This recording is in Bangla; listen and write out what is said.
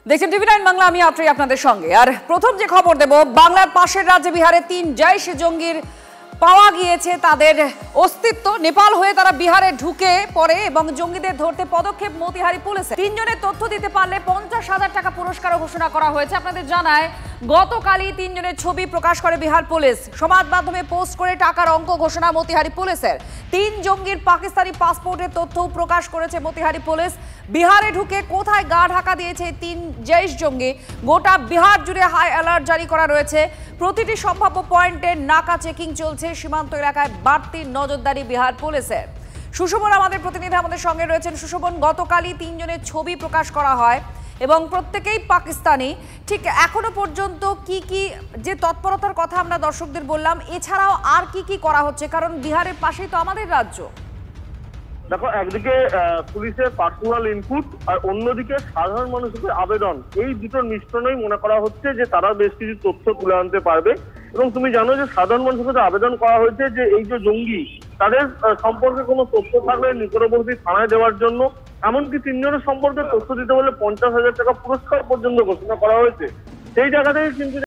দেখছেন টিভি9 বাংলা, আমি আত্রেই আপনাদের সঙ্গে। আর প্রথম যে খবর দেব, বাংলার পাশের রাজ্যে বিহারে ৩ জৈশ জঙ্গির পাওয়া গিয়েছে তাদের অস্তিত্ব। নেপাল হয়ে তারা বিহারে ঢুকে পড়ে এবং জঙ্গিদের ধরতে পদক্ষেপ মতিহারি পুলিশের। ৩ জনের তথ্য দিতে পারলে ৫০,০০০ টাকা পুরস্কারও ঘোষণা করা হয়েছে। আপনাদের জানায়, গতকালই ৩ জনের ছবি প্রকাশ করে বিহার পুলিশ। সমাজ মাধ্যমে পোস্ট করে টাকার অঙ্ক ঘোষণা মতিহারি পুলিশের। ৩ জঙ্গির পাকিস্তানি পাসপোর্টের তথ্যও প্রকাশ করেছে মতিহারি পুলিশ। বিহারে ঢুকে কোথায় গা ঢাকা দিয়েছে ৩ জৈশ জঙ্গি, গোটা বিহার জুড়ে হাই অ্যালার্ট জারি করা রয়েছে। প্রতিটি সম্ভাব্য পয়েন্টে নাকা চেকিং চলছে। সীমান্ত এলাকায় বাড়তি নজরদারি বিহার পুলিশের। সুশোভন আমাদের প্রতিনিধি আমাদের সঙ্গে রয়েছেন। সুশোভন, গতকালই ৩ জনের ছবি প্রকাশ করা হয় এবং প্রত্যেকেই পাকিস্তানি। ঠিক এখনো পর্যন্ত কি কি যে তৎপরতার কথা আমরা দর্শকদের বললাম, এছাড়াও আর কি কি করা হচ্ছে? কারণ বিহারের পাশেই তো আমাদের রাজ্য। দেখো, একদিকে পুলিশের পার্সোনাল ইনপুট আর অন্যদিকে সাধারণ মানুষের আবেদন, এই দুটোর মিশ্রণেই মনে করা হচ্ছে যে তারা বেশ কিছু তথ্য তুলে আনতে পারবে। এবং তুমি জানো যে সাধারণ মানুষের কাছে আবেদন করা হয়েছে যে এই যে জঙ্গি, তাদের সম্পর্কে কোনো তথ্য থাকলে নিকটবর্তী থানায় দেওয়ার জন্য, এমনকি ৩ জনের সম্পর্কে তথ্য দিতে বলে ৫০,০০০ টাকা পুরস্কার পর্যন্ত ঘোষণা করা হয়েছে। সেই জায়গা থেকে কিন্তু